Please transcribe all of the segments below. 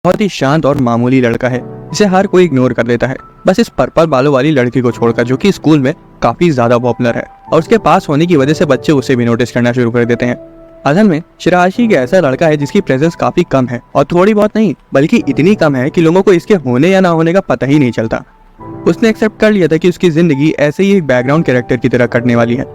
बहुत ही शांत और मामूली लड़का है जिसे हर कोई इग्नोर कर देता है, बस इस पर्पल बालों वाली लड़की को छोड़कर, जो कि स्कूल में काफी ज्यादा पॉपुलर है और उसके पास होने की वजह से बच्चे उसे भी नोटिस करना शुरू कर देते हैं। असल में शिराशी एक ऐसा लड़का है जिसकी प्रेजेंस काफी कम है, और थोड़ी बहुत नहीं बल्कि इतनी कम है कि लोगों को इसके होने या ना होने का पता ही नहीं चलता। उसने एक्सेप्ट कर लिया था कि उसकी जिंदगी ऐसे ही एक बैकग्राउंड कैरेक्टर की तरह कटने वाली है।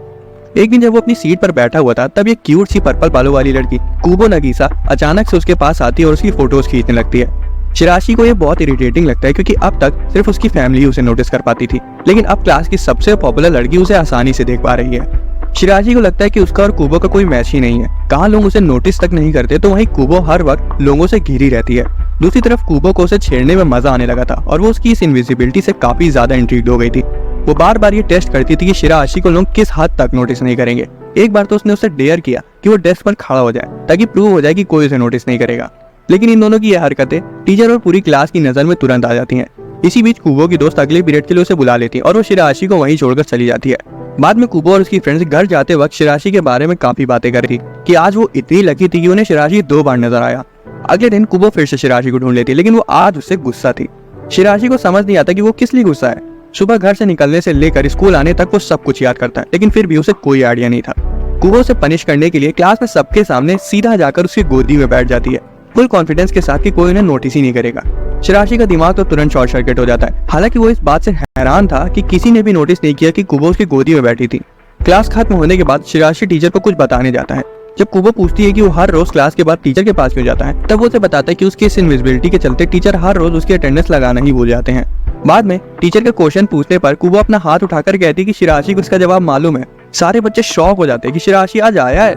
एक दिन जब वो अपनी सीट पर बैठा हुआ था, तब ये क्यूट सी पर्पल बालों वाली लड़की कुबो नगीसा अचानक से उसके पास आती है और उसकी फोटोज खींचने लगती है। शिराशी को ये बहुत इरिटेटिंग लगता है क्योंकि अब तक सिर्फ उसकी फैमिली उसे नोटिस कर पाती थी, लेकिन अब क्लास की सबसे पॉपुलर लड़की उसे आसानी से देख पा रही है। शिराशी को लगता है कि उसका और कुबो का कोई मैच ही नहीं है। कहाँ लोग उसे नोटिस तक नहीं करते, तो वहीं कुबो हर वक्त लोगों से घिरी रहती है। दूसरी तरफ कुबो को उसे छेड़ने में मजा आने लगा था और वो उसकी इस इनविजिबिलिटी से काफी ज्यादा इंट्रिग्ड हो गई थी। वो बार बार ये टेस्ट करती थी कि शिराशी को लोग किस हद तक नोटिस नहीं करेंगे। एक बार तो उसने उसे डेयर किया कि वो डेस्क पर खड़ा हो जाए ताकि प्रूव हो जाए कि कोई उसे नोटिस नहीं करेगा, लेकिन इन दोनों की यह हरकतें टीचर और पूरी क्लास की नजर में तुरंत आ जाती हैं। इसी बीच कुबो की दोस्त अगले पीरियड के लिए उसे बुला लेती है और वो शिराशी को वहीं छोड़कर चली जाती है। बाद में कुबो और उसकी फ्रेंड्स घर जाते वक्त शिराशी के बारे में काफी बातें कर रही थी कि आज वो इतनी लकी थी कि उन्हें शिराशी 2 बार नजर आया। अगले दिन कुबो फिर से शिराशी को ढूंढ लेती है, लेकिन वो आज उससे गुस्सा थी। शिराशी को समझ नहीं आता कि वो किस लिए गुस्सा है। सुबह घर से निकलने से लेकर स्कूल आने तक वो सब कुछ याद करता है, लेकिन फिर भी उसे कोई आइडिया नहीं था। कुबो से पनिश करने के लिए क्लास में सबके सामने सीधा जाकर उसकी गोदी में बैठ जाती है, फुल कॉन्फिडेंस के साथ कि कोई उन्हें नोटिस ही नहीं करेगा। शिराशी का दिमाग तो तुरंत शॉर्ट सर्किट हो जाता है। हालांकि वो इस बात से हैरान था कि किसी ने भी नोटिस नहीं किया कि कुबो उसकी गोदी में बैठी थी। क्लास खत्म होने के बाद शिराशी टीचर को कुछ बताने जाता है। जब कुबो पूछती है कि वो हर रोज क्लास के बाद टीचर के पास क्यों जाता है, तब वो उसे बताता है कि उसकी इस इनविजिबिलिटी के चलते टीचर हर रोज उसकी अटेंडेंस लगाना ही भूल जाते हैं। बाद में टीचर का क्वेश्चन पूछने पर कुबो अपना हाथ उठाकर कहती है कि शिराशी को इसका जवाब मालूम है। सारे बच्चे शॉक हो जाते हैं कि शिराशी आज आया है।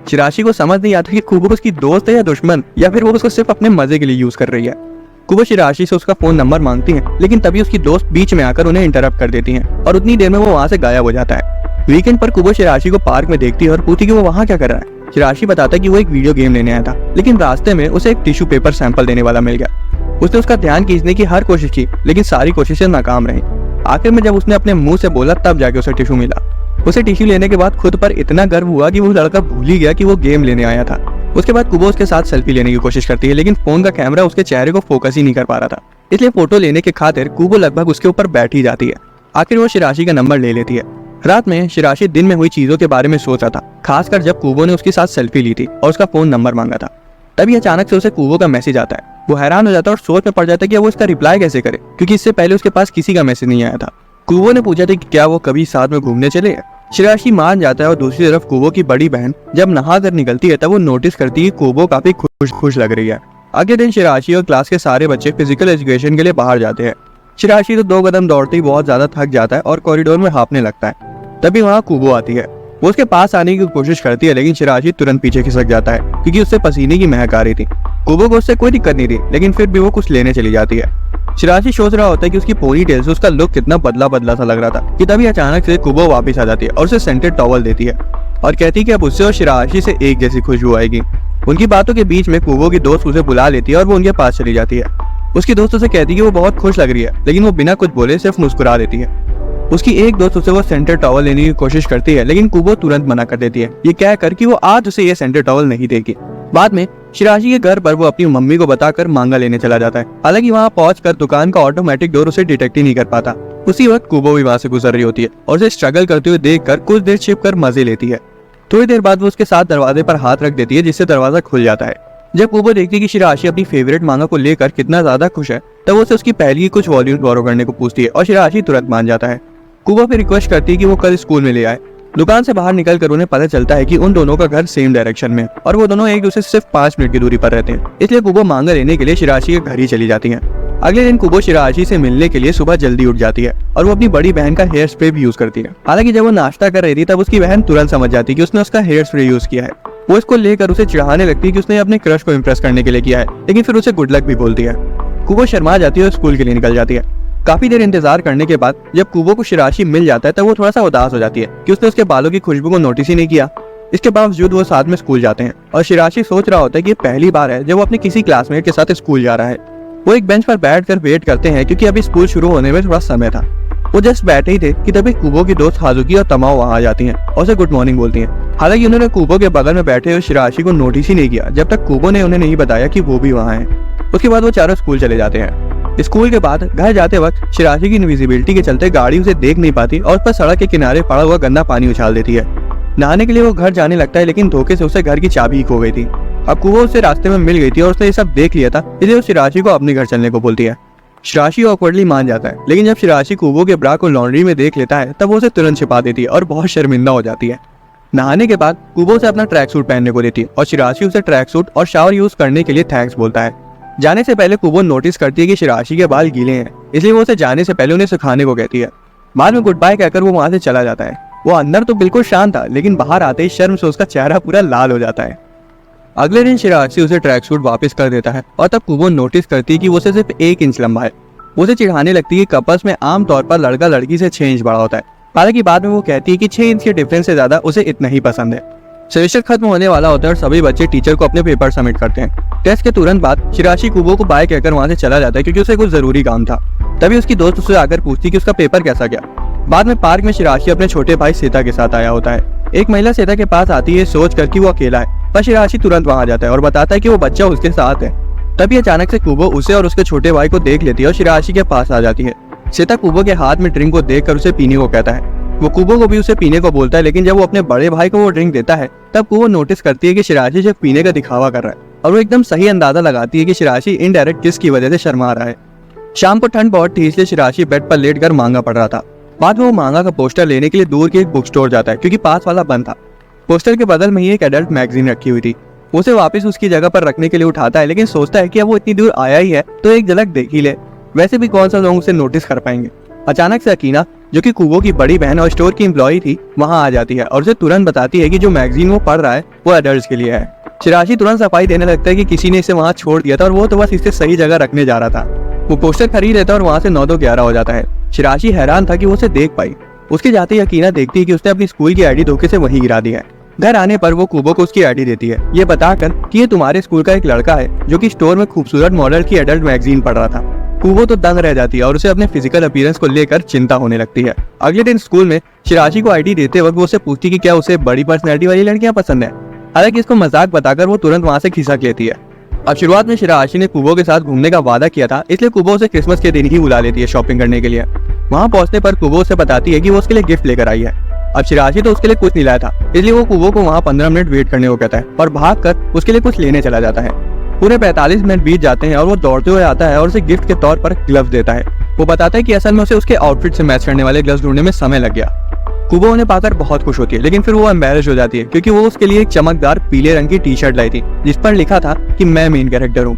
शिराशी को समझ नहीं आता कि कुबो उसकी दोस्त है या दुश्मन, या फिर वो उसको सिर्फ अपने मजे के लिए यूज कर रही है। कुबो शिराशी से उसका फोन नंबर मांगती है, लेकिन तभी उसकी दोस्त बीच में आकर उन्हें इंटरप्ट कर देती है और उतनी देर में वो वहाँ से गायब हो जाता है। वीकेंड पर कुबो शिराशी को पार्क में देखती है और पूछती कि वो वहाँ क्या कर रहा है। शिराशी बताता है कि वो एक वीडियो गेम लेने आया था, लेकिन रास्ते में उसे एक टिश्यू पेपर सैंपल देने वाला मिल गया। उसने उसका ध्यान खींचने की हर कोशिश की, लेकिन सारी कोशिशें नाकाम रही। आखिर में जब उसने अपने मुंह से बोला, तब जाके उसे टिश्यू मिला। उसे टिश्यू लेने के बाद खुद पर इतना गर्व हुआ कि वो लड़का भूल ही गया कि वो गेम लेने आया था। उसके बाद कुबो उसके साथ सेल्फी लेने की कोशिश करती है, लेकिन फोन का कैमरा उसके चेहरे को फोकस ही नहीं कर पा रहा था, इसलिए फोटो लेने के खातिर कुबो लगभग उसके ऊपर बैठ ही जाती है। आखिर वो शिराशी का नंबर ले लेती है। रात में शिराशी दिन में हुई चीजों के बारे में सोच रहा था, खासकर जब कुबो ने उसके साथ सेल्फी ली थी और उसका फोन नंबर मांगा था। तभी अचानक से उसे कुबो का मैसेज आता है। वो हैरान हो जाता है और सोच में पड़ जाता है कि वो इसका रिप्लाई कैसे करे, क्योंकि इससे पहले उसके पास किसी का मैसेज नहीं आया था। कुबो ने पूछा था कि क्या वो कभी साथ में घूमने चले। शिराशी मान जाता है और दूसरी तरफ कुबो की बड़ी बहन जब नहा कर निकलती है, तब वो नोटिस करती है कि कुबो काफी खुश लग रही है। अगले दिन शिराशी और क्लास के सारे बच्चे फिजिकल एजुकेशन के लिए बाहर जाते हैं। शिराशी तो 2 कदम दौड़ते ही बहुत ज्यादा थक जाता है और कॉरिडोर में हाँफने लगता है। तभी वहाँ कुबो आती है। वो उसके पास आने की कोशिश करती है, लेकिन शिराशी तुरंत पीछे खिसक जाता है क्योंकि उससे पसीने की महक आ रही थी। कुबो को उससे कोई दिक्कत नहीं थी, लेकिन फिर भी वो कुछ लेने चली जाती है। शिराशी सोच रहा होता है कि उसकी पोनी टेल से उसका लुक कितना बदला बदला सा लग रहा था कि तभी अचानक से कुबो वापस आ जाती है और उसे सेंटेड टॉवल देती है और कहती है कि अब उससे और शिराशी से एक जैसी खुशबू आएगी। उनकी बातों के बीच में कुबो की दोस्त उसे बुला लेती है और वो उनके पास चली जाती है। उसकी दोस्त उसे कहती है कि वो बहुत खुश लग रही है, लेकिन वो बिना कुछ बोले सिर्फ मुस्कुरा देती है। उसकी एक दोस्त उसे वो सेंटेड टॉवल लेने की कोशिश करती है, लेकिन कुबो तुरंत मना कर देती है, ये कहकर कि वो आज उसे ये सेंटेड टॉवल नहीं देगी। बाद में शिराशी के घर पर वो अपनी मम्मी को बताकर मांगा लेने चला जाता है। हालांकि वहाँ पहुंचकर दुकान का ऑटोमेटिक डोर उसे डिटेक्ट ही नहीं कर पाता। उसी वक्त कुबो भी वहाँ से गुजर रही होती है और उसे स्ट्रगल करते हुए देखकर कुछ देर छिप कर मजे लेती है। थोड़ी देर बाद वो उसके साथ दरवाजे पर हाथ रख देती है, जिससे दरवाजा खुल जाता है। जब कुबो देखती है कि शिराशी अपनी फेवरेट मांगा को लेकर कितना ज्यादा खुश है, तब वो उसे उसकी पहली कुछ वॉल्यूम बोरो करने को पूछती है और शिराशी तुरंत मान जाता है। कुबो फिर रिक्वेस्ट करती है कि वो कल स्कूल में ले आए। दुकान से बाहर निकलकर उन्हें पता चलता है कि उन दोनों का घर सेम डायरेक्शन में और वो दोनों एक दूसरे से सिर्फ 5 मिनट की दूरी पर रहते हैं, इसलिए कुबो मांगा लेने के लिए शिराशी के घर ही चली जाती है। अगले दिन कुबो शिराशी से मिलने के लिए सुबह जल्दी उठ जाती है और वो अपनी बड़ी बहन का हेयर स्प्रे भी यूज करती है। हालांकि जब वो नाश्ता कर रही थी, तब उसकी बहन तुरंत समझ जाती है कि उसने उसका हेयर स्प्रे यूज किया है। वो इसको लेकर उसे चिढ़ाने लगती है कि उसने अपने क्रश को इम्प्रेस करने के लिए किया है, लेकिन फिर उसे गुड लक भी बोलती है। कुबो शर्मा जाती है और स्कूल के लिए निकल जाती है। काफी देर इंतजार करने के बाद जब कुबो को शिराशी मिल जाता है, तब वो थोड़ा सा उदास हो जाती है कि उसने उसके बालों की खुशबू को नोटिस ही नहीं किया। इसके बावजूद वो साथ में स्कूल जाते हैं और शिराशी सोच रहा होता है कि पहली बार है जब वो अपने किसी क्लासमेट के साथ स्कूल जा रहा है। वो एक बेंच पर बैठकर वेट करते हैं क्योंकि अभी स्कूल शुरू होने में थोड़ा समय था। वो जस्ट बैठे ही थे कि तभी कुबो की दोस्त हाजुकी और तमाओ वहाँ आ जाती हैं और उसे गुड मॉर्निंग बोलती हैं। हालांकि उन्होंने कुबो के बगल में बैठे हुए शिराशी को नोटिस ही नहीं किया जब तक कुबो ने उन्हें नहीं बताया कि वो भी वहाँ है। उसके बाद वो चारों स्कूल चले जाते हैं। स्कूल के बाद घर जाते वक्त शिराशी की इनविजिबिलिटी के चलते गाड़ी उसे देख नहीं पाती और उस पर सड़क के किनारे पड़ा हुआ गंदा पानी उछाल देती है। नहाने के लिए वो घर जाने लगता है, लेकिन धोखे से उसे घर की चाबी खो गई थी। अब कुबो उससे रास्ते में मिल गई थी और उसने ये सब देख लिया था, इसलिए वो शिराशी को अपने घर चलने को बोलती है। शिराशी ऑकवर्डली मान जाता है, लेकिन जब शिराशी कुबो के ब्रा को लॉन्ड्री में देख लेता है तब वो उसे तुरंत छिपा देती है और बहुत शर्मिंदा हो जाती है। नहाने के बाद कुबो से अपना ट्रैक सूट पहनने को देती है और शिराशी उसे ट्रैक सूट और शावर यूज करने के लिए थैंक्स बोलता है। जाने से पहले कुबो नोटिस करती है कि शिराशी के बाल गीले हैं, इसलिए वो उसे जाने से पहले उन्हें सुखाने को कहती है। बाद में गुड बाय कहकर वो वहां से चला जाता है। वो अंदर तो बिल्कुल शांत था, लेकिन बाहर आते ही शर्म से उसका चेहरा पूरा लाल हो जाता है। अगले दिन शिराशी उसे ट्रैक सूट वापस कर देता है और तब कुबो नोटिस करती है कि वो सिर्फ 1 इंच लंबा है। उसे चिढ़ाने लगती है कि कपल्स में आमतौर पर लड़का लड़की से 6 इंच बड़ा होता है। हालांकि बाद में वो कहती है कि 6 इंच के डिफरेंस से ज्यादा उसे इतना ही पसंद है। सेमेस्टर खत्म होने वाला होता है और सभी बच्चे टीचर को अपने पेपर सबमिट करते हैं। टेस्ट के तुरंत बाद शिराशी कुबो को बाय कहकर वहां से चला जाता है, क्योंकि उसे कुछ जरूरी काम था। तभी उसकी दोस्त उससे आकर पूछती कि उसका पेपर कैसा गया। बाद में पार्क में शिराशी अपने छोटे भाई सीता के साथ आया होता है। एक महिला सीता के पास आती है सोच कर कि वो अकेला है, पर शिराशी तुरंत वहां जाता है और बताता है कि वो बच्चा उसके साथ है। तभी अचानक से कुबो उसे और उसके छोटे भाई को देख लेती है और शिराशी के पास आ जाती है। सीता कुबो के हाथ में ड्रिंक को देखकर उसे पीने को कहता है। वो कुबो को भी उसे पीने को बोलता है, लेकिन जब वो अपने बड़े भाई को वो ड्रिंक देता है तब कुबो नोटिस करती है कि शिराशी सिर्फ पीने का दिखावा कर रहा है और वो एकदम सही अंदाजा लगाती है कि शिराशी इनडायरेक्ट किस की वजह से शर्मा रहा है। शाम को ठंड बहुत थी, इसलिए शिराशी बेड पर लेटकर मांगा पढ़ रहा था। बाद में वो मांगा का पोस्टर लेने के लिए दूर के एक बुक स्टोर जाता है, क्योंकि पास वाला बंद था। पोस्टर के बदल में ही एक एडल्ट मैगजीन रखी हुई थी। उसे वापस उसकी जगह पर रखने के लिए उठाता है, लेकिन सोचता है कि अब वो इतनी दूर आया ही है तो एक झलक देख ही ले, वैसे भी कौन सा लोग उसे नोटिस कर पाएंगे। अचानक से अकीना, जो कि कुबो की बड़ी बहन और स्टोर की एम्प्लॉय थी, वहां आ जाती है और उसे तुरंत बताती है कि जो मैगजीन वो पढ़ रहा है वो एडल्ट्स के लिए है। शिराशी तुरंत सफाई देने लगता है कि किसी ने इसे वहां छोड़ दिया था और वो तो बस इसे सही जगह रखने जा रहा था। वो पोस्टर खरीद लेता है और वहां से 9-11 हो जाता है। शिराशी हैरान था कि वो उसे देख पाई। उसके जाते ही अकीना देखती है कि उसने अपनी स्कूल की आईडी धोखे से वहीं गिरा दी है। घर आने पर वो कुबो को उसकी आईडी देती है, ये बताकर कि ये तुम्हारे स्कूल का एक लड़का है जो कि स्टोर में खूबसूरत मॉडल की एडल्ट मैगजीन पढ़ रहा था। कुबो तो दंग रह जाती है और उसे अपने फिजिकल अपीयरेंस को लेकर चिंता होने लगती है। अगले दिन स्कूल में शिराशी को आईडी देते वक्त वो उसे पूछती कि क्या उसे बड़ी पर्सनैलिटी वाली लड़कियां पसंद है। हालांकि इसको मजाक बताकर वो तुरंत वहां से खिसक लेती है। अब शुरुआत में शिराशी ने कुबो के साथ घूमने का वादा किया था, इसलिए कुबो उसे क्रिसमस के दिन ही बुला लेती है शॉपिंग करने के लिए। वहां पहुंचने पर कुबो उसे बताती है कि वो उसके लिए गिफ्ट लेकर आई है। अब शिराशी तो उसके लिए कुछ नहीं लाया था, इसलिए वो कुबो को वहां 15 मिनट वेट करने को कहता है और भागकर उसके लिए कुछ लेने चला जाता है। पूरे 45 मिनट बीत जाते हैं और वो दौड़ते हुए आता है और उसे गिफ्ट के तौर पर ग्लव्स देता है। वो बताता है कि असल में उसे उसके आउटफिट से मैच करने वाले ग्लव्स ढूंढने में समय लग गया। कुबो उन्हें पाकर बहुत खुश होती है, लेकिन फिर वो एम्बैरेस हो जाती है, क्योंकि वो उसके लिए एक चमकदार पीले रंग की टी शर्ट लाई थी जिस पर लिखा था कि मैं मेन कैरेक्टर हूँ।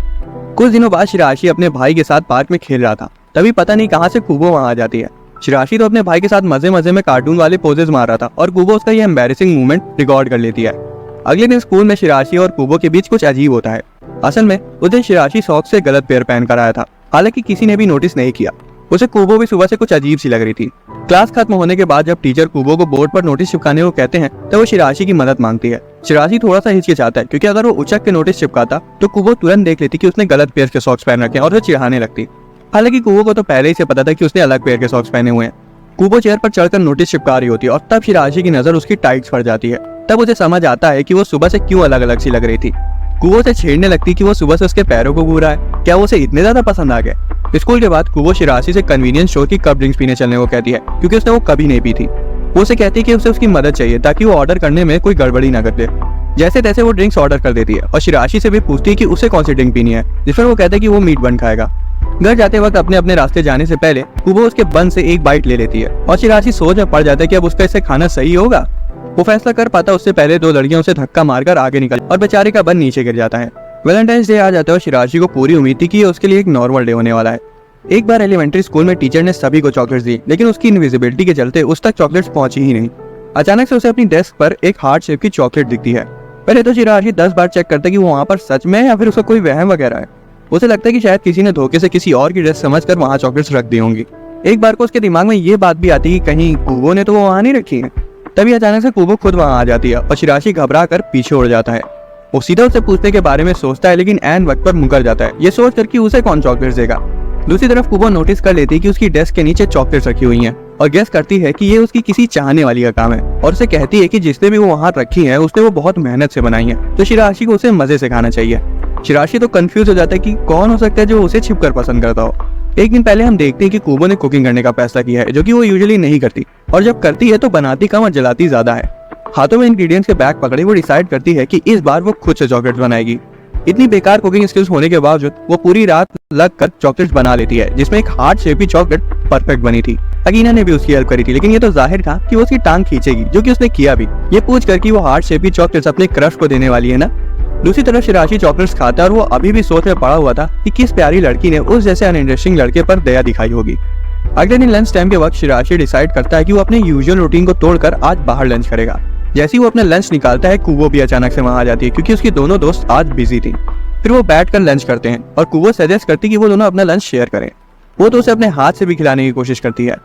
कुछ दिनों बाद शिराशी अपने भाई के साथ पार्क में खेल रहा था, तभी पता नहीं कहाँ से कुबो वहां आ जाती है। शिराशी तो अपने भाई के साथ मजे मजे में कार्टून वाले पोजेस मार रहा था और कुबो उसका ये एम्बैरेसिंग मूवमेंट रिकॉर्ड कर लेती है। अगले दिन स्कूल में शिराशी और कुबो के बीच कुछ अजीब होता है। असल में उस दिन शिराशी सॉक्स से गलत पेयर पहन कर आया था, हालांकि किसी ने भी नोटिस नहीं किया। उसे कुबो भी सुबह से कुछ अजीब सी लग रही थी। क्लास खत्म होने के बाद जब टीचर कुबो को बोर्ड पर नोटिस चिपकाने को कहते हैं तो वो शिराशी की मदद मांगती है। शिराशी थोड़ा सा हिचकिचाता है, क्योंकि अगर वो उचक के नोटिस चिपकाता तो कुबो तुरंत देख लेती कि उसने गलत पेयर के सॉक्स पहन रखे हैं और उसे चिढ़ाने लगती। हालांकि कुबो को तो पहले ही से पता था कि उसने अलग पेयर के सॉक्स पहने हुए हैं। कुबो चेयर पर चढ़कर नोटिस चिपका रही होती है और तब शिराशी की नजर उसकी टाइट्स पर जाती है। तब उसे समझ आता है कि वो सुबह से क्यों अलग अलग सी लग रही थी। कुबो से छेड़ने लगती कि वो सुबह से उसके पैरों को घूरा है, क्या वो उसे इतने ज्यादा पसंद आ गए। स्कूल के बाद कुबो शिराशी से कन्वीनियंस स्टोर की कप ड्रिंक्स पीने चलने को कहती है, क्योंकि उसने वो कभी नहीं पी थी। वो उसे कहती है कि उसे उसकी मदद चाहिए ताकि वो ऑर्डर करने में कोई गड़बड़ी ना कर दे। जैसे तैसे वो ड्रिंक्स ऑर्डर कर देती है और शिराशी से भी पूछती है कि उसे कौन सी ड्रिंक पीनी है, जिस पर वो कहता है कि वो मीट बन खाएगा। घर जाते वक्त अपने अपने रास्ते जाने से पहले कुबो उसके बन से एक बाइट ले लेती है और शिराशी सोच में पड़ जाता है कि अब उसका इसे खाना सही होगा। वो फैसला कर पाता उससे पहले 2 लड़कियां उसे धक्का मारकर आगे निकल और बेचारे का बन नीचे गिर जाता है। वैलेंटाइंस डे आ जाता है और शिराशी को पूरी उम्मीद थी कि ये उसके लिए एक नॉर्मल डे होने वाला है। एक बार एलिमेंट्री स्कूल में टीचर ने सभी को चॉकलेट्स दी, लेकिन उसकी इनविजिबिलिटी के चलते उस तक चॉकलेट्स पहुंची ही नहीं। अचानक से उसे अपनी डेस्क पर एक हार्ट शेप की चॉकलेट दिखती है। पहले तो शिराशी 10 बार चेक करता है कि वो वहाँ पर सच में है या फिर उसका कोई वहम वगैरह है। उसे लगता है कि शायद किसी ने धोखे से किसी और की ड्रेस समझकर वहाँ चॉकलेट्स रख दी होंगी। एक बार को उसके दिमाग में ये बात भी आती है कि कहीं कुबो ने तो वो वहाँ नहीं रखी है। तभी अचानक से कुबो खुद वहाँ आ जाती है और शिराशी घबरा कर पीछे उड़ जाता है। वो सीधा उसे पूछने के बारे में सोचता है, लेकिन ऐन वक्त पर मुकर जाता है, ये सोच कर कि उसे कौन चॉकलेट्स देगा। दूसरी तरफ कुबो नोटिस कर लेती है कि उसकी डेस्क के नीचे चॉकलेट्स रखी हुई हैं और गेस करती है कि ये उसकी किसी चाहने वाली का काम है और उसे कहती है कि जिसने भी वो वहाँ रखी है उसने वो बहुत मेहनत से बनाई है, तो शिराशी को उसे मजे से खाना चाहिए। शिराशी तो कंफ्यूज हो जाता है कि कौन हो सकता है जो उसे छिपकर पसंद करता हो। एक दिन पहले हम देखते हैं कि कुबो ने कुकिंग करने का फैसला किया है, जो कि वो यूजुअली नहीं करती, और जब करती है तो बनाती कम और जलाती ज्यादा है। हाथों में इंग्रेडिएंट्स के बैग पकड़े वो डिसाइड करती है कि इस बार वो खुद से चॉकलेट्स बनाएगी। इतनी बेकार कुकिंग स्किल्स होने के बावजूद वो पूरी रात लग कर चॉकलेट्स बना लेती है, जिसमें एक हार्ट शेपी चॉकलेट परफेक्ट बनी थी। अकीना ने भी उसकी हेल्प करी थी, लेकिन ये तो जाहिर था कि वो उसकी टांग खींचेगी, जो कि उसने किया भी, ये पूछ कर कि वो हार्ट शेपी चॉकलेट्स अपने क्रश को देने वाली है ना। दूसरी तरफ शिराशी चॉकलेट्स खाता है और वो अभी भी सोच में पड़ा हुआ था कि किस प्यारी लड़की ने उस जैसे अनइंटरेस्टिंग लड़के पर दया दिखाई होगी। अगले दिन लंच टाइम के वक्त शिराशी डिसाइड करता है कि वो अपने यूजुअल रूटीन को तोड़कर आज बाहर लंच करेगा। जैसे ही वो अपना लंच निकालता है, कुबो भी अचानक से वहां आ जाती है, क्योंकि उसकी दोनों दोस्त आज बिजी थी। फिर वो बैठकर लंच करते हैं और कुबो सजेस्ट करती है कि वो दोनों अपना लंच शेयर करें। वो तो उसे अपने हाथ से भी खिलाने की कोशिश करती है।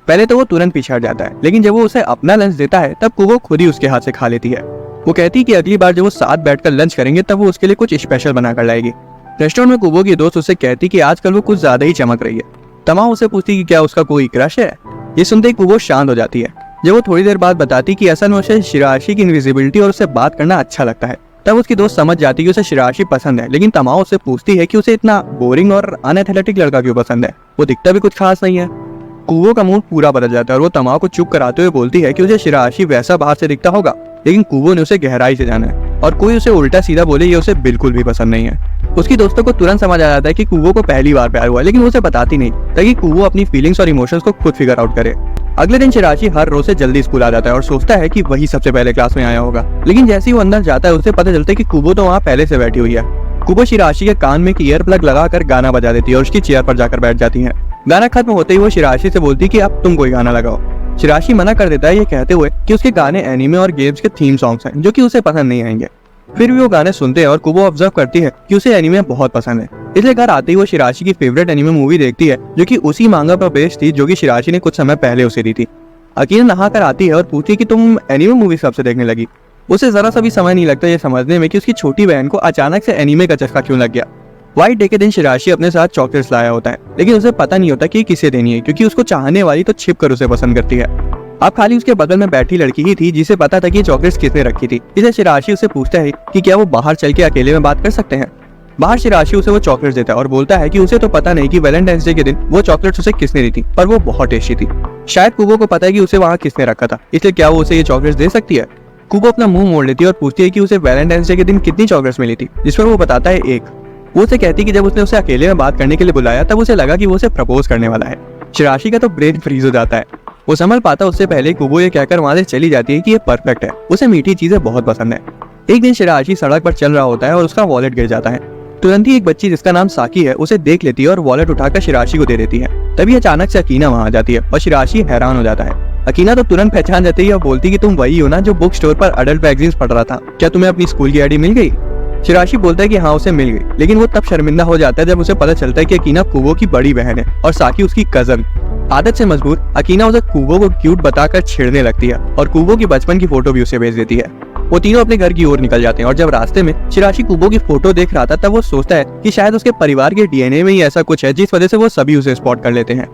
पहले तो वो तुरंत पीछे हट जाता है, लेकिन जब वो उसे अपना लंच देता है तब कुबो खुद ही उसके हाथ से खा लेती है। वो कहती है कि अगली बार जब वो साथ बैठकर लंच करेंगे तब वो उसके लिए कुछ स्पेशल बनाकर लाएगी। रेस्टोरेंट में कुबो की दोस्त उससे कहती कि आजकल वो कुछ ज्यादा ही चमक रही है। तमाम उसे पूछती कि क्या उसका कोई क्रश है। ये सुनते ही कुबो शांत हो जाती है। जब वो थोड़ी देर बाद बताती कि असल में उसे शिराशी की इनविजिबिलिटी और उससे बात करना अच्छा लगता है, तब उसकी दोस्त समझ जाती है कि उसे शिराशी पसंद है, लेकिन तमाम उससे पूछती है कि उसे इतना बोरिंग और अनएथलेटिक लड़का क्यों पसंद है, वो दिखता भी कुछ खास नहीं है। कुबो का मूड पूरा बदल जाता है और वो तमाम को चुप कराते हुए बोलती है कि उसे शिराशी वैसा बाहर से दिखता होगा, लेकिन कुबो ने उसे गहराई से जाना है और कोई उसे उल्टा सीधा बोले ये उसे बिल्कुल भी पसंद नहीं है। उसकी दोस्तों को तुरंत समझ आ जाता है कि कुबो को पहली बार प्यार हुआ, लेकिन वो उसे बताती नहीं ताकि कुबो अपनी फीलिंग्स और इमोशंस को खुद फिगर आउट करे। अगले दिन शिराशी हर रोज से जल्दी स्कूल आ जाता है और सोचता है कि वही सबसे पहले क्लास में आया होगा, लेकिन जैसे ही वो अंदर जाता है उसे पता चलता है कि कुबो तो वहाँ पहले से बैठी हुई है। कुबो शिराशी के कान में एक ईयर प्लग लगाकर गाना बजा देती है और उसकी चेयर पर जाकर बैठ जाती है। गाना खत्म होते ही वो शिराशी से बोलती है कि अब तुम कोई गाना लगाओ। शिराशी मना कर देता है, ये कहते हुए कि उसके गाने एनीमे और गेम्स के थीम सॉन्ग्स हैं, जो कि उसे पसंद नहीं आएंगे। फिर भी वो गाने सुनते हैं और कुबो ऑब्जर्व करती है कि उसे एनीमे बहुत पसंद है, इसलिए घर आते ही वो शिराशी की फेवरेट एनीमे मूवी देखती है, जो कि उसी मांगा पर बेस्ड थी जो कि शिराशी ने कुछ समय पहले उसे दी थी। अकीना नहा कर आती है और पूछती है कि तुम एनीमे मूवी कब से देखने लगी। उसे जरा सा भी समय नहीं लगता ये समझने में कि उसकी छोटी बहन को अचानक से एनीमे का चस्का क्यों लग गया। व्हाइट डे के दिन शिराशी अपने साथ चॉकलेट्स लाया होता है, लेकिन उसे पता नहीं होता कि किसे देनी है, क्योंकि उसको चाहने वाली तो छिप कर उसे पसंद करती है। अब खाली उसके बगल में बैठी लड़की ही थी जिसे पता था कि चॉकलेट्स किसने रखी थी, इसलिए शिराशी उसे पूछता है कि क्या वो बाहर चल के अकेले में बात कर सकते हैं। बाहर शिराशी उसे वो चॉकलेट्स देता है और बोलता है कि उसे तो पता नहीं कि वैलेंटाइंस डे के दिन वो चॉकलेट्स उसे किसने दी थी, पर वो बहुत टेस्टी थी। शायद कुबो को पता है कि उसे वहाँ किसने रखा था, इसलिए क्या वो उसे ये चॉकलेट्स दे सकती है। कुबो अपना मुंह मोड़ लेती है और पूछती है कि उसे वैलेंटाइंस डे के दिन कितनी चॉकलेट्स मिली थी, जिस पर वो बताता है एक। वो उसे कहती है कि जब उसने उसे अकेले में बात करने के लिए बुलाया तब उसे लगा कि वो उसे प्रपोज करने वाला है। शिराशी का तो ब्रेन फ्रीज हो जाता है। वो संभल पाता उससे पहले कुबो ये कहकर वहां से चली जाती है कि ये परफेक्ट है, उसे मीठी चीजें बहुत पसंद है। एक दिन शिराशी सड़क पर चल रहा होता है और उसका वॉलेट गिर जाता है। तुरंत ही एक बच्ची जिसका नाम साकी है उसे देख लेती है और वॉलेट उठाकर शिराशी को दे देती है। तभी अचानक से अकीना वहां आ जाती है और शिराशी हैरान हो जाता है। अकीना तो तुरंत पहचान जाती है और बोलती कि तुम वही हो ना जो बुक स्टोर पर अडल्ट मैगजीन्स पढ़ रहा था, क्या तुम्हें अपनी स्कूल की आईडी मिल गई। शिराशी बोलता है कि हाँ उसे मिल गई, लेकिन वो तब शर्मिंदा हो जाता है जब उसे पता चलता है कि अकीना कुबो की बड़ी बहन है और साकी उसकी कजन। आदत से मजबूर अकीना उसे कुबो को क्यूट बताकर छेड़ने लगती है और कुबो की बचपन की फोटो भी उसे भेज देती है। वो तीनों अपने घर की ओर निकल जाते हैं और जब रास्ते में शिराशी कुबो की फोटो देख रहा था तब वो सोचता है कि शायद उसके परिवार के डीएनए में ही ऐसा कुछ है जिस वजह से वो सभी उसे स्पॉट कर लेते हैं।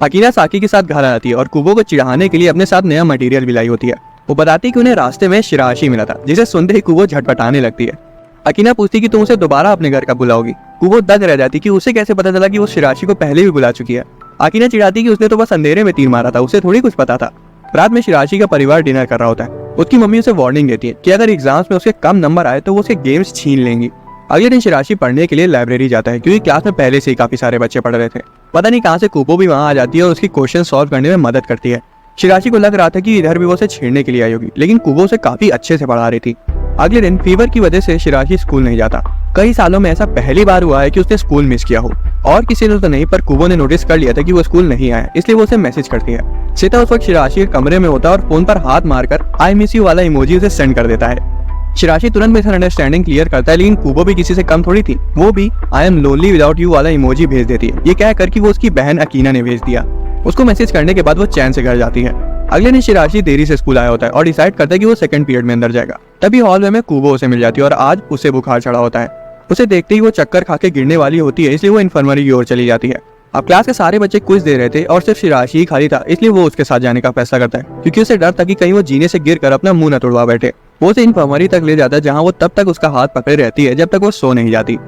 अकीना साकी के साथ घर आती है और कुबो को चिढ़ाने के लिए अपने साथ नया मटेरियल भी लाई होती है। वो बताती है कि उन्हें रास्ते में शिराशी मिला था, जिसे सुनते ही कुबो झटपटाने लगती है। अकीना पूछती कि तुम उसे दोबारा अपने घर कब बुलाओगी। कुबो दंग रह जाती कि उसे कैसे पता चला कि वो शिराशी को पहले भी बुला चुकी है। अकीना चिढ़ाती कि उसने तो बस अंधेरे में तीर मारा था, उसे थोड़ी कुछ पता था। रात में शिराशी का परिवार डिनर कर रहा होता है। उसकी मम्मी उसे वार्निंग देती है कि अगर एग्जाम्स में उसके कम नंबर आए तो वो उसके गेम्स छीन लेंगी। अगले दिन शिराशी पढ़ने के लिए लाइब्रेरी जाता है, क्योंकि क्लास में पहले से ही काफी सारे बच्चे पढ़ रहे थे। पता नहीं कहाँ से कुबो भी वहाँ आ जाती है और उसकी क्वेश्चन सॉल्व करने में मदद करती है। शिराशी को लग रहा था कि इधर भी वो उसे छेड़ने के लिए आई होगी, लेकिन कुबो उसे काफी अच्छे से पढ़ा रही थी। अगले दिन फीवर की वजह से शिराशी स्कूल नहीं जाता। कई सालों में ऐसा पहली बार हुआ है कि उसने स्कूल मिस किया हो, और किसी ने तो नहीं, पर कुबो ने नोटिस कर लिया था कि वो स्कूल नहीं आया, इसलिए वो उसे मैसेज करती है। सीता उस वक्त शिराशी के कमरे में होता है और फोन पर हाथ मारकर आई मिस यू वाला इमोजी उसे सेंड कर देता है। शिराशी तुरंत मिसअंडरस्टैंडिंग क्लियर करता है, लेकिन कुबो भी किसी से कम थोड़ी थी। वो भी I am lonely without you वाला इमोजी भेज देती है, ये कहकर कि वो उसकी बहन अकीना ने भेज दिया। उसको मैसेज करने के बाद वो चैन से घर जाती है। अगले दिन शिराशी देरी से स्कूल आया होता है और डिसाइड करता है कि वो सेकंड पीरियड में अंदर जाएगा। तभी हॉल में कुबो उसे मिल जाती है और आज उसे बुखार चढ़ा होता है। उसे देखते ही वो चक्कर खा के गिरने वाली होती है, इसलिए वो इन्फर्मरी की ओर चली जाती है। अब क्लास के सारे बच्चे क्विज दे रहे थे और सिर्फ शिराशी ही खाली था, इसलिए वो उसके साथ जाने का फैसला करता है, क्योंकि उसे डर था कि कहीं वो जीने से गिरकर अपना मुंह न तोड़वा बैठे। वो उसे इन्फर्मरी तक ले जाता है, जहाँ वो तब तक उसका हाथ पकड़े रहती है जब तक वो सो नहीं जाती।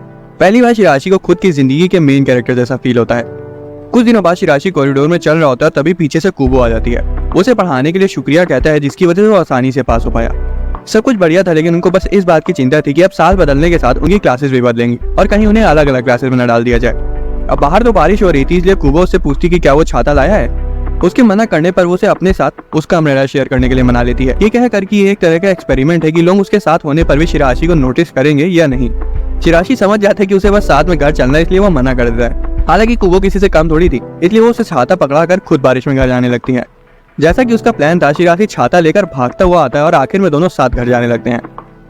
पहली बार शिराशी को खुद की जिंदगी के मेन कैरेक्टर जैसा फील होता है। कुछ दिनों बाद शिराशी कॉरिडोर में चल रहा होता है, तभी पीछे से कुबो आ जाती है। उसे पढ़ाने के लिए शुक्रिया कहता है, जिसकी वजह से वो आसानी से पास हो पाया। सब कुछ बढ़िया था, लेकिन उनको बस इस बात की चिंता थी कि अब साल बदलने के साथ उनकी क्लासेस भी बदलेंगी और कहीं उन्हें अलग अलग क्लासेस में न डाल दिया जाए। अब बाहर तो बारिश हो रही थी, इसलिए कुबो उससे पूछती कि क्या वो छाता लाया है। उसके मना करने पर वो उसे अपने साथ उसका अम्ब्रेला शेयर करने के लिए मना लेती है। ये कहकर कि ये एक तरह का एक्सपेरिमेंट है कि लोग उसके साथ होने पर भी शिराशी को नोटिस करेंगे या नहीं। शिराशी समझ जाता है कि उसे बस साथ में घर चलना है, इसलिए वो मना कर देता है। हालांकि कुबो किसी से कम थोड़ी थी, इसलिए वो उसे छाता पकड़ाकर खुद बारिश में घर जाने लगती है। जैसा कि उसका प्लान था, शिराशी छाता लेकर भागता हुआ आता है और आखिर में दोनों साथ घर जाने लगते हैं।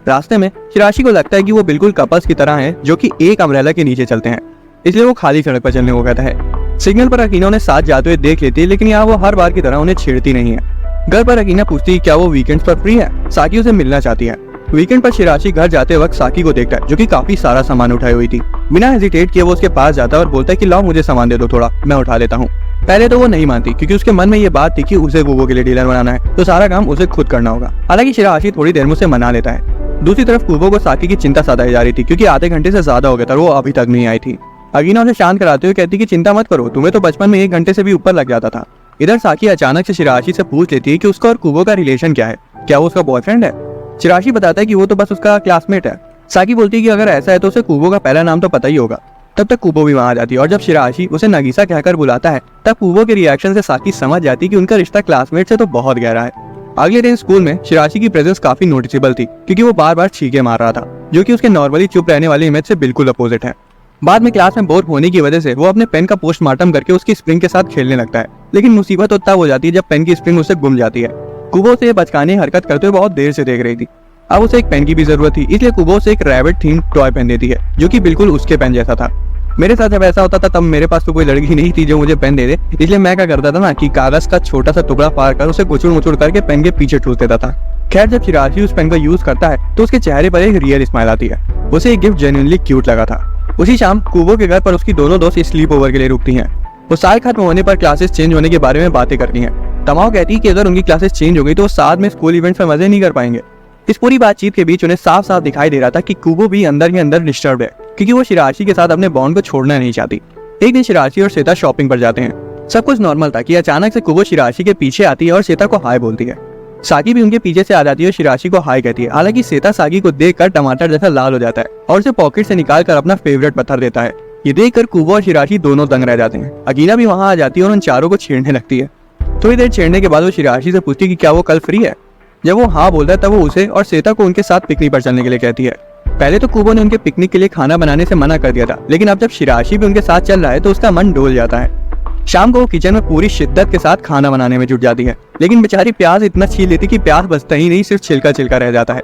रास्ते में शिराशी को लगता है कि वो बिल्कुल कपल्स की तरह हैं, जो कि एक अम्ब्रेला के नीचे चलते हैं, इसलिए वो खाली सड़क पर चलने को कहता है। सिग्नल पर अकीना उन्हें साथ जाते हुए देख लेती है, लेकिन यहाँ वो हर बार की तरह उन्हें छेड़ती नहीं है। घर पर अकीना पूछती है क्या वो वीकेंड्स पर फ्री है। साकी उसे मिलना चाहती है। वीकेंड पर शिराशी घर जाते वक्त साकी को देखता है, जो कि काफी सारा सामान उठाई हुई थी। बिना हेजिटेट किए वो उसके पास जाता है और बोलता है कि लाओ मुझे सामान दे दो, थोड़ा मैं उठा लेता हूँ। पहले तो वो नहीं मानती, क्योंकि उसके मन में ये बात थी कि उसे कुबो के लिए डीलर बनाना है, तो सारा काम उसे खुद करना होगा। हालांकि शिराशी थोड़ी देर में उसे मना लेता है। दूसरी तरफ कुबो को साकी की चिंता सताई जा रही थी, क्योंकि आधे घंटे से ज्यादा हो गया था और वो अभी तक नहीं आई थी। अगीना उसे शांत कराते हुए कहती कि चिंता मत करो, तुम्हें तो बचपन में 1 घंटे से भी ऊपर लग जाता था। इधर साकी अचानक से शिराशी से पूछ लेती है कि उसका और कुबो का रिलेशन क्या है, क्या वो उसका बॉयफ्रेंड है। शिराशी बताता है कि वो तो बस उसका क्लासमेट है। साकी बोलती है कि अगर ऐसा है तो उसे कुबो का पहला नाम तो पता ही होगा। तब तक कुबो भी वहां आ जाती है और जब शिराशी उसे नगीसा कहकर बुलाता है, तब कुबो के रिएक्शन से साकी समझ जाती है कि उनका रिश्ता क्लासमेट से तो बहुत गहरा है। अगले दिन स्कूल में शिराशी की प्रेजेंस काफी नोटिसेबल थी, क्योंकि वो बार बार छींके मार रहा था, जो कि उसके नॉर्मली चुप रहने वाली इमेज से बिल्कुल अपोजिट है। बाद में क्लास में बोर होने की वजह से वो अपने पेन का पोस्टमार्टम करके उसकी स्प्रिंग के साथ खेलने लगता है, लेकिन मुसीबत तो तब हो जाती है जब पेन की स्प्रिंग उससे गुम जाती है। कुबो उसे बचकाने हरकत करते हुए बहुत देर से देख रही थी। अब उसे एक पेन की भी जरूरत थी, इसलिए कुबो उसे एक रैबिट थीम टॉय पेन देती है, जो कि बिल्कुल उसके पेन जैसा था। मेरे साथ जब ऐसा होता था तब मेरे पास तो कोई लड़की नहीं थी जो मुझे पेन दे दे, इसलिए मैं क्या करता था ना कि कागज का छोटा सा टुकड़ा फाड़ कर उसे गुचुड़ मुचुड़ करके पेन के पीछे ठूस देता था। खैर, जब शिराशी उस पेन का यूज करता है तो उसके चेहरे पर एक रियल स्माइल आती है। उसे एक गिफ्ट जेन्युइनली क्यूट लगा था। उसी शाम कुबो के घर पर उसकी दोनों दोस्त स्लीप ओवर के लिए रुकती हैं। वो साल खत्म होने पर क्लासेस चेंज होने के बारे में बातें करती हैं। तमाओ कहती है कि अगर उनकी क्लासेस चेंज हो गई तो वो साथ में स्कूल इवेंट्स में मजे नहीं कर पाएंगे। इस पूरी बातचीत के बीच उन्हें साफ साफ दिखाई दे रहा था कि कुबो भी अंदर ही अंदर डिस्टर्ब है, क्योंकि वो शिराशी के साथ अपने बॉन्ड को छोड़ना नहीं चाहती। एक दिन शिराशी और श्वेता शॉपिंग पर जाते हैं। सब कुछ नॉर्मल था कि अचानक से कुबो शिराशी के पीछे आती है और श्वेता को हाय बोलती है। साकी भी उनके पीछे से आ जाती है और शिराशी को हाय कहती है। हालांकि श्वेता साकी को देखकर टमाटर जैसा लाल हो जाता है और उसे पॉकेट से निकाल कर अपना फेवरेट पत्थर देता है। ये देखकर कुबो और शिराशी दोनों दंग रह जाते हैं। अगीना भी वहां आ जाती है और उन चारों को छेड़ने लगती है। थोड़ी देर छेड़ने के बाद वो शिराशी से पूछती है कि क्या वो कल फ्री है। जब वो हाँ बोलता है तब वो उसे और श्वेता को उनके साथ पिकनिक पर चलने के लिए कहती है। पहले तो कुबो ने उनके पिकनिक के लिए खाना बनाने से मना कर दिया था, लेकिन अब जब शिराशी भी उनके साथ चल रहा है तो उसका मन डोल जाता है। शाम को वो किचन में पूरी शिद्दत के साथ खाना बनाने में जुट जाती है, लेकिन बेचारी प्याज इतना छील लेती कि प्याज बचता ही नहीं, सिर्फ छिलका छिलका रह जाता है।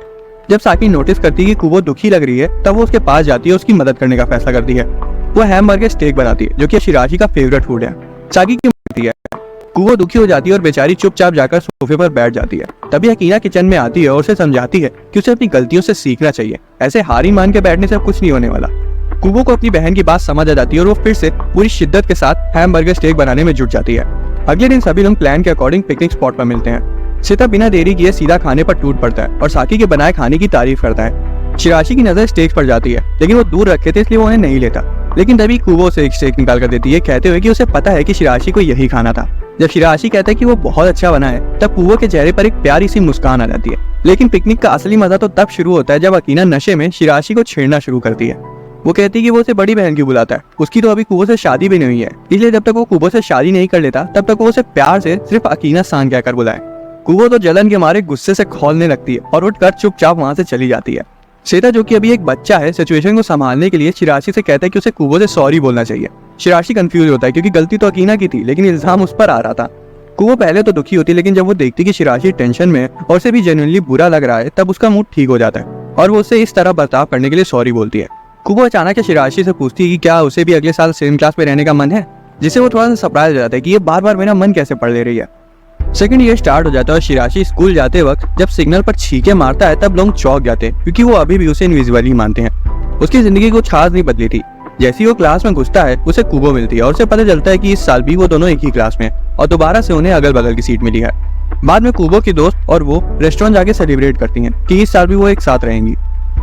जब साकी नोटिस करती है कि कुबो दुखी लग रही है, तब वो उसके पास जाती है और उसकी मदद करने का फैसला करती है। वो हैमबर्गर स्टेक बनाती है, जो कि शिराशी का फेवरेट फूड है। साकी की मदद है। कुबो दुखी हो जाती है और बेचारी चुपचाप जाकर सोफे पर बैठ जाती है। तभी अकीना किचन में आती है और उसे समझाती है कि उसे अपनी गलतियों से सीखना चाहिए, ऐसे हारी मान के बैठने से कुछ नहीं होने वाला। कुबो को अपनी बहन की बात समझ आ जाती है और वो फिर से पूरी शिद्दत के साथ हैमबर्गर स्टेक बनाने में जुट जाती है। अगले दिन सभी लोग प्लान के अकॉर्डिंग पिकनिक स्पॉट पर मिलते हैं। श्वेता बिना देरी किए सीधा खाने पर टूट पड़ता है और साकी के बनाए खाने की तारीफ करता है। शिराशी की नजर स्टेक पर जाती है, लेकिन वो दूर रखे थे इसलिए वो उन्हें नहीं लेता। लेकिन तभी कुबो से एक स्टेक निकाल कर देती है, कहते हुए कि उसे पता है कि शिराशी को यही खाना था। जब शिराशी कहता है कि वो बहुत अच्छा बना है, तब कुबो के चेहरे पर एक प्यारी सी मुस्कान आ जाती है। लेकिन पिकनिक का असली मजा तो तब शुरू होता है जब अकीना नशे में शिराशी को छेड़ना शुरू करती है। वो कहती है कि वो उसे बड़ी बहन क्यों बुलाता है, उसकी तो अभी कुबो से शादी भी नहीं हुई है, इसलिए जब तक वो कुबो से शादी नहीं कर लेता तब तक वो उसे प्यार से सिर्फ अकीना सान कहकर बुलाए। कुबो तो जलन के मारे गुस्से से खौलने लगती है और उठकर चुपचाप वहां से चली जाती है। श्वेता, जो कि अभी एक बच्चा है, सिचुएशन को संभालने के लिए शिराशी से कहता है कि उसे कुबो से सॉरी बोलना चाहिए। शिराशी कंफ्यूज होता है क्योंकि गलती तो अकीना की थी, लेकिन इल्जाम उस पर आ रहा था। कुबो पहले तो दुखी होती, लेकिन जब वो देखती कि शिराशी टेंशन में और उसे भी जेन्युइनली बुरा लग रहा है, तब उसका मूड ठीक हो जाता है और वो उसे इस तरह बर्ताव करने के लिए सॉरी बोलती है। कुबो अचानक शिराशी से पूछती है कि क्या उसे भी अगले साल सेम क्लास में रहने का मन है, जिससे वो थोड़ा सा सरप्राइज हो जाता है कि ये बार बार मेरा मन कैसे पढ़ ले रही है। सेकंड ईयर स्टार्ट हो जाता है और शिराशी स्कूल जाते वक्त जब सिग्नल पर छींके मारता है तब लोग चौंक जाते हैं, क्योंकि वो अभी भी उसे इनविजिबल ही मानते हैं। उसकी जिंदगी कुछ खास नहीं बदली थी। जैसे ही वो क्लास में घुसता है उसे कुबो मिलती है और उसे पता चलता है कि इस साल भी वो दोनों एक ही क्लास में और दोबारा से उन्हें अगल बगल की सीट मिली है। बाद में कुबो की दोस्त और वो रेस्टोरेंट जाके सेलिब्रेट करती हैं कि इस साल भी वो एक साथ रहेंगी।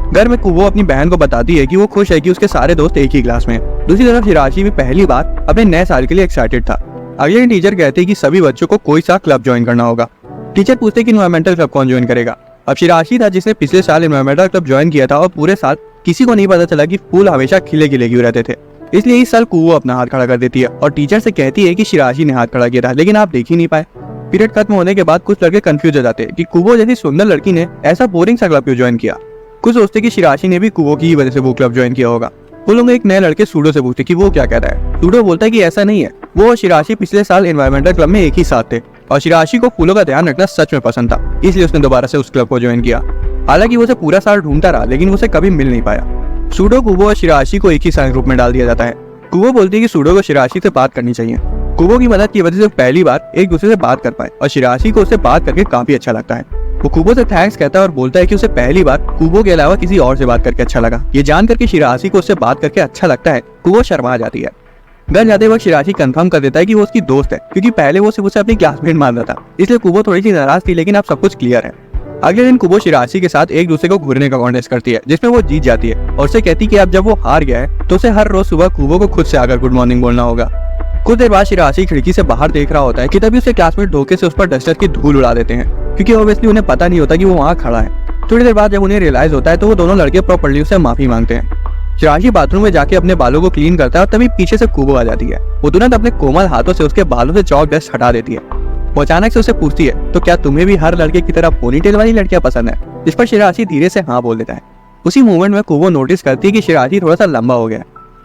घर में कुबो अपनी बहन को बताती है कि वो खुश है कि उसके सारे दोस्त एक ही क्लास में हैं। दूसरी तरफ शिराशी भी पहली बार अपने नए साल के लिए एक्साइटेड था। अगले दिन टीचर कहते हैं कि सभी बच्चों को कोई सा क्लब ज्वाइन करना होगा। टीचर पूछते कि इन्वायरमेंटल क्लब कौन ज्वाइन करेगा। अब शिराशी था जिसने पिछले साल इन्वायरमेंटल क्लब ज्वाइन किया था और पूरे साल किसी को नहीं पता चला कि फूल हमेशा खिले खिले क्यों रहते थे। इसलिए इस साल कुबो अपना हाथ खड़ा कर देती है और टीचर से कहती है कि शिराशी ने हाथ खड़ा किया था लेकिन आप देख ही नहीं पाए। पीरियड खत्म होने के बाद कुछ लड़के कंफ्यूज हो जाते हैं कि कुबो जैसी सुंदर लड़की ने ऐसा बोरिंग सा क्लब क्यों ज्वाइन किया। कुछ सोचते कि शिराशी ने भी कुबो की ही वजह से वो क्लब ज्वाइन किया होगा। वो लोग एक नए लड़के सूडो से पूछते कि वो क्या कहता है। सूडो बोलता है कि ऐसा नहीं है, वो और शिराशी पिछले साल एनवायरमेंटल क्लब में एक ही साथ थे और शिराशी को फूलों का ध्यान रखना सच में पसंद था, इसलिए उसने दोबारा से उस क्लब को ज्वाइन किया। हालांकि वो उसे पूरा साल ढूंढता रहा लेकिन उसे कभी मिल नहीं पाया। सूडो, कुबो और शिराशी को एक ही साइंस ग्रुप में डाल दिया जाता है। कुबो बोलती है कि सूडो को शिराशी से बात करनी चाहिए। कुबो की मदद की वजह से पहली बार एक दूसरे से बात कर पाए और शिराशी को उससे बात करके काफी अच्छा लगता है। वो कुबो से थैंक्स कहता है और बोलता है कि उसे पहली बार कुबो के अलावा किसी और से बात करके अच्छा लगा। ये जानकर कि शिराशी को उससे बात करके अच्छा लगता है, कुबो शर्मा जाती है। घर जाते वक्त शिराशी कंफर्म कर देता है कि वो उसकी दोस्त है, क्योंकि पहले वो सिर्फ उसे अपनी क्लासमेट मान रहा था। इसलिए कुबो थोड़ी सी नाराज थी लेकिन अब सब कुछ क्लियर है। अगले दिन कुबो शिराशी के साथ एक दूसरे को घूरने का कॉन्टेस्ट करती है जिसमें वो जीत जाती है और उसे कहती है कि अब जब वो हार गया है तो उसे हर रोज सुबह कुबो को खुद से आकर गुड मॉर्निंग बोलना होगा। कुछ देर बाद शिराशी खिड़की से बाहर देख रहा होता है कि तभी उसके क्लासमेट धोखे से उस पर डस्टर की धूल उड़ा देते हैं, क्योंकि ऑब्वियसली उन्हें पता नहीं होता कि वो वहाँ खड़ा है। थोड़ी देर बाद जब उन्हें रियलाइज होता है तो वो दोनों लड़के प्रॉपर्ली उससे माफी मांगते हैं। शिराशी बाथरूम में जाके अपने बालों को क्लीन करता है और तभी पीछे से कुबो आ जाती है। वो तुरंत अपने कोमल हाथों से उसके बालों से चौक डस्ट हटा देती है। वो अचानक से उसे पूछती है, तो क्या तुम्हें भी हर लड़के की तरह पोनीटेल वाली लड़कियां पसंद है? इस पर शिराशी धीरे से हाँ बोल देता है। उसी मोमेंट में कुबो नोटिस करती है कि शिराशी थोड़ा सा लंबा हो गया।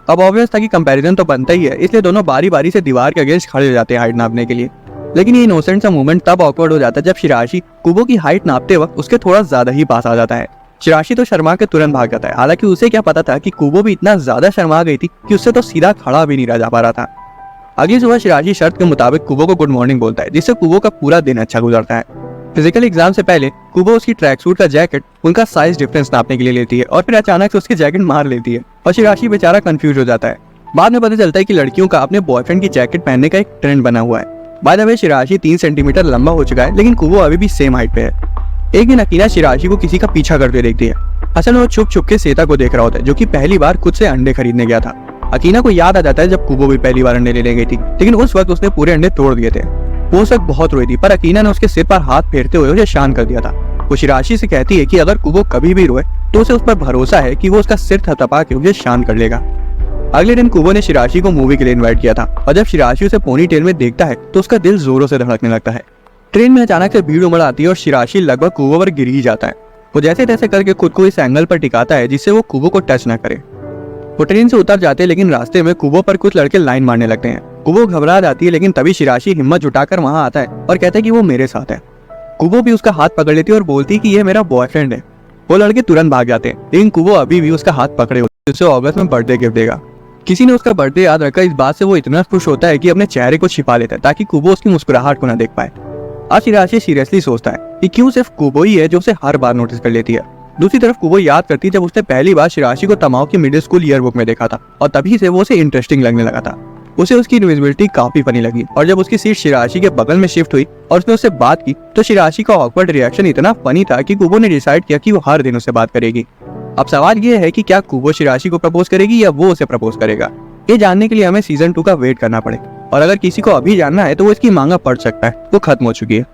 अब ऑब्वियस था कि कंपैरिजन तो बनता ही है, इसलिए दोनों बारी बारी से दीवार के अगेंस्ट खड़े हो जाते हैं हाइट नापने के लिए। लेकिन ये इनोसेंट सा मोमेंट तब ऑकवर्ड हो जाता है जब शिराशी कुबो की हाइट नापते वक्त उसके थोड़ा ज्यादा ही पास आ जाता है। शिराशी तो शर्मा के तुरंत भाग जाता है। हालांकि उसे क्या पता था कि कुबो भी इतना ज्यादा शर्मा गई थी कि उससे तो सीधा खड़ा भी नहीं रह जा पा रहा था। अगली सुबह शिराशी शर्त के मुताबिक कुबो को गुड मॉर्निंग बोलता है, जिससे कुबो का पूरा दिन अच्छा गुजरता है। फिजिकल एग्जाम से पहले कुबो उसकी ट्रैक सूट का जैकेट उनका साइज डिफरेंस नापने के लिए लेती है और फिर अचानक से उसकी जैकेट मार लेती है और शिराशी बेचारा कंफ्यूज हो जाता है। बाद में पता चलता है कि लड़कियों का अपने बॉयफ्रेंड की जैकेट पहनने का एक ट्रेंड बना हुआ है। By the way Shirashi 3 centimetre लंबा हो चुका है लेकिन कुबो अभी भी सेम हाइट पे है। एक दिन अकीना शिराशी को किसी का पीछा करते देखती है। असल में वो छुप छुप के सेता को देख रहा होता है जो कि पहली बार खुद से अंडे खरीदने गया था। अकीना को याद आ जाता है जब कुबो भी पहली बार अंडे लेने गई थी, लेकिन उस वक्त उसने पूरे अंडे तोड़ दिए थे। वो उस वक्त बहुत रोई थी पर अकीना ने उसके सिर पर हाथ फेरते हुए उसे शांत कर दिया था। वो शिराशी से कहती है कि अगर कुबो कभी भी रोए तो उसे उस पर भरोसा है कि वो उसका सिर थपथपा के उसे शांत कर लेगा। अगले दिन कुबो ने शिराशी को मूवी के लिए इनवाइट किया था और जब शिराशी उसे पोनीटेल में देखता है तो उसका दिल जोरों से धड़कने लगता है। ट्रेन में अचानक से भीड़ उमड़ आती है और शिराशी लगभग कुबो पर गिर ही जाता है। वो जैसे तैसे करके खुद को इस एंगल पर टिकाता है जिससे वो कुबो को टच न करे। वो ट्रेन से उतर जाते हैं लेकिन रास्ते में कुबो पर कुछ लड़के लाइन मारने लगते हैं। कुबो घबरा जाती है लेकिन तभी शिराशी हिम्मत जुटाकर वहां आता है और कहता है कि वो मेरे साथ है। कुबो भी उसका हाथ पकड़ लेती है और बोलती है कि ये मेरा बॉयफ्रेंड है। वो लड़के तुरंत भाग जाते हैं लेकिन कुबो अभी भी उसका हाथ पकड़े होते हैं, उसे अगस्त में बर्थडे गिफ्ट देगा। किसी ने उसका बर्थडे याद रखा, इस बात से वो इतना खुश होता है कि अपने चेहरे को छिपा लेता है ताकि कुबो उसकी मुस्कुराहट को न देख पाए। अब शिराशी सीरियसली सोचता है कि क्यों सिर्फ कुबो ही है जो उसे हर बार नोटिस कर लेती है। दूसरी तरफ कुबो याद करती है जब उसने पहली बार शिराशी को तमाओ की मिडिल स्कूल ईयरबुक में देखा था और तभी से वो उसे इंटरेस्टिंग लगने लगा था। उसे उसकी इनविजिबिलिटी काफी फनी लगी और जब उसकी सीट शिराशी के बगल में शिफ्ट हुई और उसने उससे बात की तो शिराशी का ऑकवर्ड रिएक्शन इतना फनी था कि कुबो ने डिसाइड किया कि वो हर दिन उससे बात करेगी। अब सवाल ये है कि क्या कुबो शिराशी को प्रपोज करेगी या वो उसे प्रपोज करेगा। ये जानने के लिए हमें सीजन 2 का वेट करना पड़ेगा और अगर किसी को अभी जानना है तो वो इसकी मांगा पढ़ सकता है, वो खत्म हो चुकी है।